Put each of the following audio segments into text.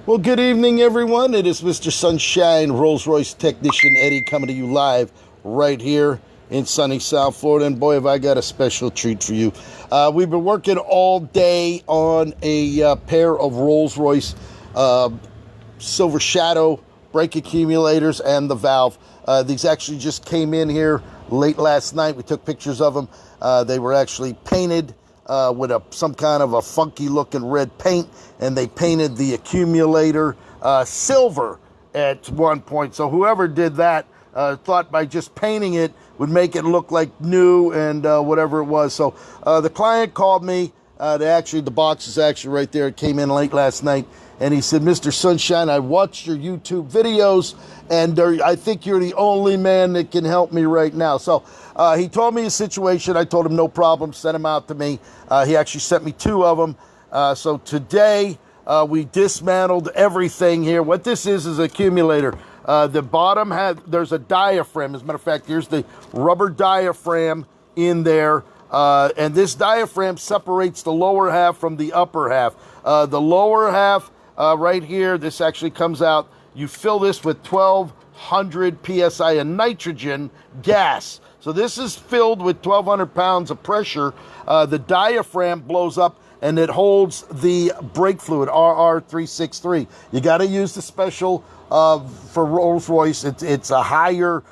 Well, good evening, everyone. It is Mr. Sunshine, Rolls-Royce technician Eddie, coming to you live right here in sunny South Florida. And boy, have I got a special treat for you. We've been working all day on a pair of Rolls-Royce Silver Shadow brake accumulators and the valve. These actually just came in here late last night. We took pictures of them. They were actually painted with some kind of a funky looking red paint, and they painted the accumulator silver at one point. So whoever did that thought by just painting it would make it look like new and whatever it was. So the client called me. The box is actually right there. It came in late last night. And he said, Mr. Sunshine, I watched your YouTube videos, and I think you're the only man that can help me right now. So he told me his situation. I told him no problem, sent him out to me. He actually sent me two of them. So today we dismantled everything here. What this is an accumulator. The bottom there's a diaphragm. As a matter of fact, here's the rubber diaphragm in there. And this diaphragm separates the lower half from the upper half. The lower half right here, this actually comes out. You fill this with 1,200 PSI of nitrogen gas. So this is filled with 1,200 pounds of pressure. The diaphragm blows up and it holds the brake fluid, RR363. You got to use the special for Rolls-Royce. It's a higher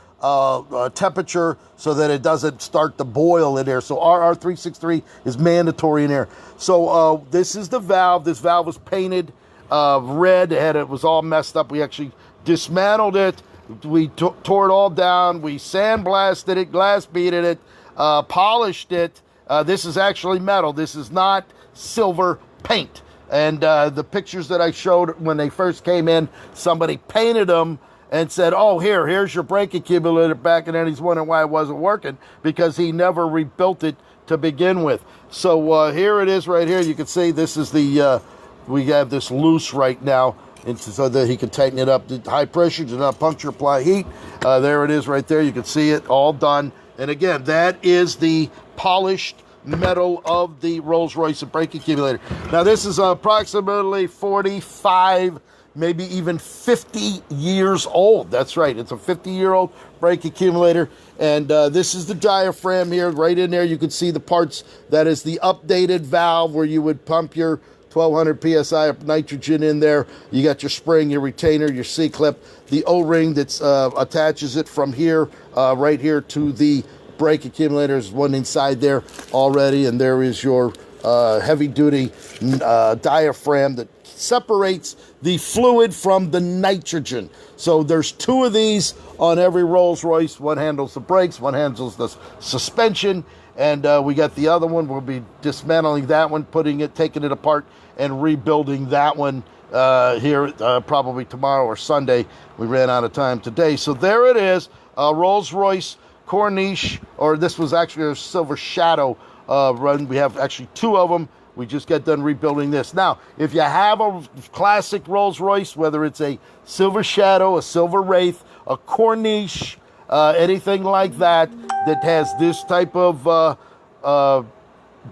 temperature so that it doesn't start to boil in there. So RR363 is mandatory in there. So this is the valve. This valve was painted red. It was all messed up. We actually dismantled it. We tore it all down. We sandblasted it, glass beaded it, polished it. This is actually metal. This is not silver paint. And the pictures that I showed when they first came in, somebody painted them and said, oh, here's your brake accumulator back. And then he's wondering why it wasn't working, because he never rebuilt it to begin with. So here it is right here. You can see this is the, we have this loose right now, so that he can tighten it up. The high pressure, do not puncture, apply heat. There it is right there. You can see it all done. And again, that is the polished metal of the Rolls-Royce brake accumulator. Now this is approximately 45, maybe even 50 years old. That's right, it's a 50-year-old brake accumulator. And this is the diaphragm here, right in there. You can see the parts. That is the updated valve where you would pump your 1,200 PSI of nitrogen in there. You got your spring, your retainer, your C-clip, the O-ring that attaches it from here, right here to the brake accumulator. There's one inside there already, and there is your heavy-duty diaphragm that separates the fluid from the nitrogen. So there's two of these on every Rolls-Royce. One handles the brakes, one handles the suspension, and we got the other one. We'll be dismantling that one, taking it apart, and rebuilding that one here probably tomorrow or Sunday. We ran out of time today. So there it is, Rolls-Royce Corniche, or this was actually a Silver Shadow run. We have actually two of them. We just got done rebuilding this. Now, if you have a classic Rolls-Royce, whether it's a Silver Shadow, a Silver Wraith, a Corniche, anything like that, that has this type of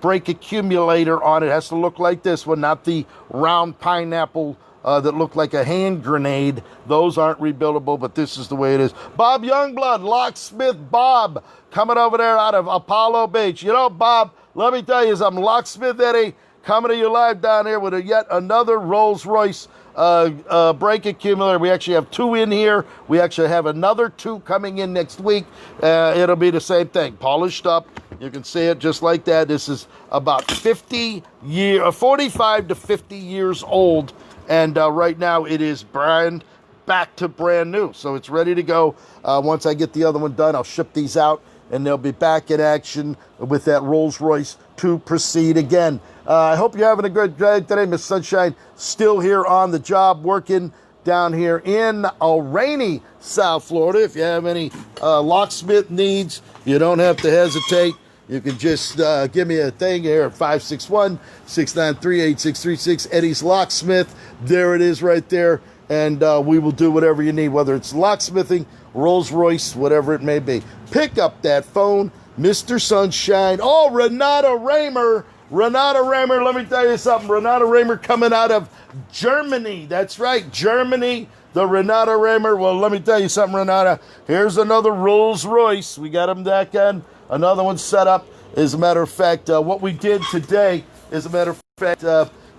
brake accumulator on it, has to look like this one, not the round pineapple that look like a hand grenade. Those aren't rebuildable, but this is the way it is. Bob Youngblood, Locksmith Bob, coming over there out of Apollo Beach. You know, Bob, let me tell you something. Locksmith Eddie coming to you live down here with yet another Rolls-Royce brake accumulator. We actually have two in here. We actually have another two coming in next week. It'll be the same thing, polished up. You can see it just like that. This is about 45 to 50 years old. And right now it is back to brand new. So it's ready to go. Once I get the other one done, I'll ship these out, and they'll be back in action with that Rolls-Royce to proceed again. I hope you're having a good day today. Miss Sunshine still here on the job, working down here in rainy South Florida. If you have any locksmith needs, you don't have to hesitate. You can just give me a thing here at 561-693-8636. Eddie's Locksmith. There it is right there. And we will do whatever you need, whether it's locksmithing, Rolls-Royce, whatever it may be. Pick up that phone, Mr. Sunshine. Oh, Renata Raymer Renata Raymer, let me tell you something. Renata Raymer coming out of Germany. That's right, Germany. The Renata Raymer. Well, let me tell you something, Renata. Here's another Rolls Royce. We got them back on. Another one set up. As a matter of fact, what we did today, as a matter of fact,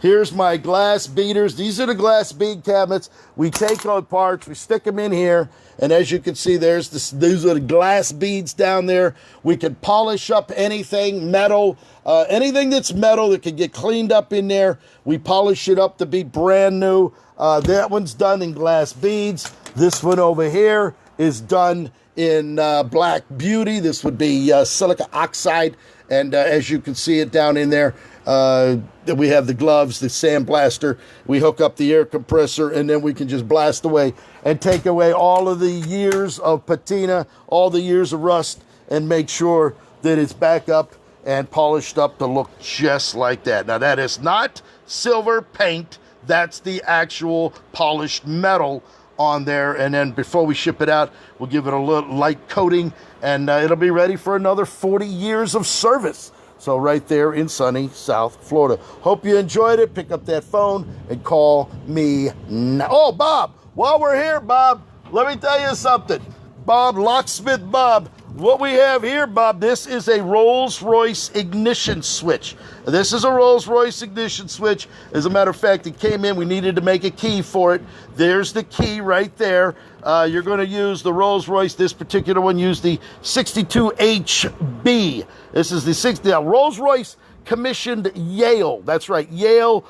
here's my glass beaters. These are the glass bead cabinets. We take out parts, we stick them in here, and as you can see, these are the glass beads down there. We can polish up anything, metal, anything that's metal that can get cleaned up in there. We polish it up to be brand new. That one's done in glass beads. This one over here is done in Black Beauty. This would be silica oxide, and as you can see it down in there, we have the gloves, the sandblaster. We hook up the air compressor, and then we can just blast away and take away all of the years of patina, all the years of rust, and make sure that it's back up and polished up to look just like that. Now, that is not silver paint. That's the actual polished metal on there, and then before we ship it out, we'll give it a little light coating, and it'll be ready for another 40 years of service. So right there in sunny South Florida. Hope you enjoyed it. Pick up that phone and call me now. Oh, Bob, while we're here, Bob, let me tell you something. Bob, Locksmith Bob, what we have here, Bob, this is a Rolls-Royce ignition switch. This is a Rolls-Royce ignition switch. As a matter of fact, it came in. We needed to make a key for it. There's the key right there. You're going to use the Rolls-Royce. This particular one used the 62HB. This is the 60. Rolls-Royce commissioned Yale. That's right, Yale.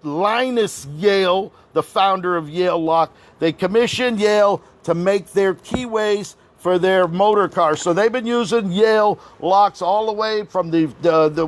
Linus Yale, the founder of Yale Lock. They commissioned Yale to make their keyways for their motor cars. So they've been using Yale locks all the way from the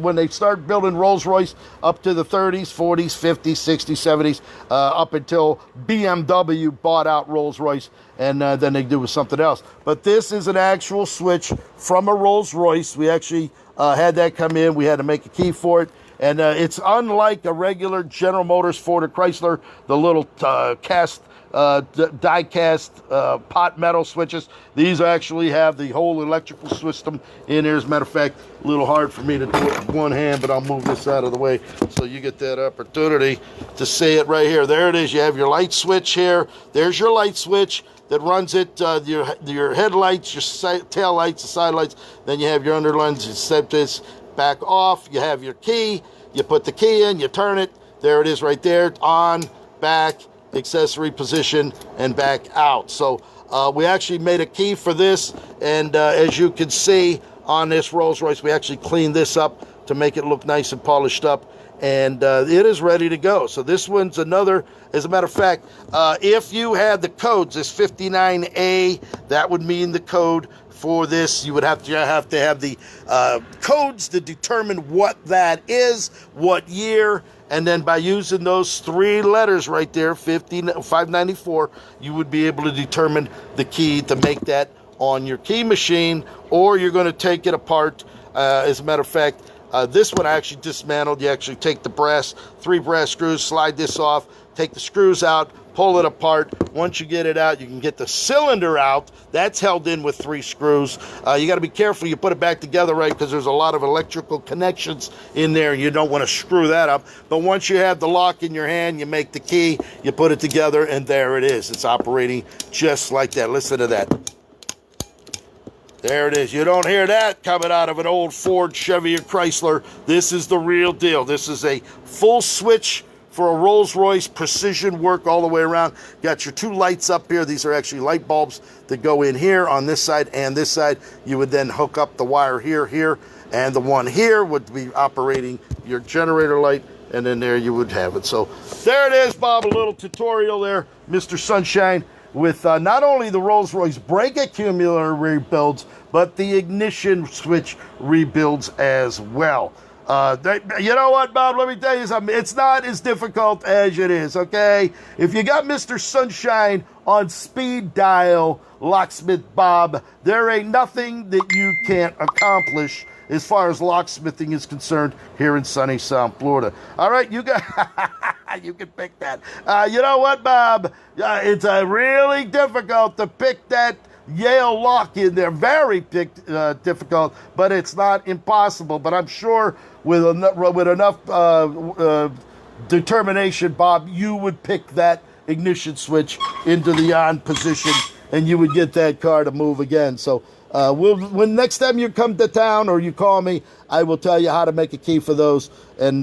when they start building Rolls-Royce up to the 30s, 40s, 50s, 60s, 70s, up until BMW bought out Rolls-Royce, and then they do with something else. But this is an actual switch from a Rolls-Royce. We actually had that come in. We had to make a key for it. And it's unlike a regular General Motors, Ford, or Chrysler, the little die-cast pot metal switches. These actually have the whole electrical system in there. As a matter of fact, a little hard for me to do it with one hand, but I'll move this out of the way so you get that opportunity to see it right here. There it is. You have your light switch here. There's your light switch that runs it, your headlights, your tail lights, the side lights. Then you have your underlines. You set this back off. You have your key. You put the key in. You turn it. There it is right there. On, back, accessory position, and back out. So we actually made a key for this, and as you can see on this Rolls-Royce, we actually cleaned this up to make it look nice and polished up, and it is ready to go. So this one's another, as a matter of fact, if you had the codes, this 59A, that would mean the code for this. You would have to have the codes to determine what that is, what year, and then by using those three letters right there, 594, you would be able to determine the key to make that on your key machine, or you're going to take it apart. As a matter of fact, this one I actually dismantled. You actually take the three brass screws, slide this off, take the screws out, pull it apart. Once you get it out, you can get the cylinder out. That's held in with 3 screws. You got to be careful you put it back together right, because there's a lot of electrical connections in there, and you don't want to screw that up. But once you have the lock in your hand, you make the key, you put it together, and there it is. It's operating just like that. Listen to that. There it is. You don't hear that coming out of an old Ford, Chevy, or Chrysler. This is the real deal. This is a full switch for a Rolls-Royce, precision work all the way around. Got your 2 lights up here. These are actually light bulbs that go in here on this side and this side. You would then hook up the wire here, and the one here would be operating your generator light, and then there you would have it. So there it is, Bob, a little tutorial there, Mr. Sunshine, with not only the Rolls-Royce brake accumulator rebuilds, but the ignition switch rebuilds as well. You know what, Bob? Let me tell you something. It's not as difficult as it is, okay? If you got Mr. Sunshine on speed dial, Locksmith Bob, there ain't nothing that you can't accomplish as far as locksmithing is concerned here in sunny South Florida. All right, you got you can pick that. You know what, Bob? It's really difficult to pick that Yale lock in there. Very difficult, but it's not impossible. But I'm sure with enough determination, Bob, you would pick that ignition switch into the on position, and you would get that car to move again. So when next time you come to town or you call me, I will tell you how to make a key for those. And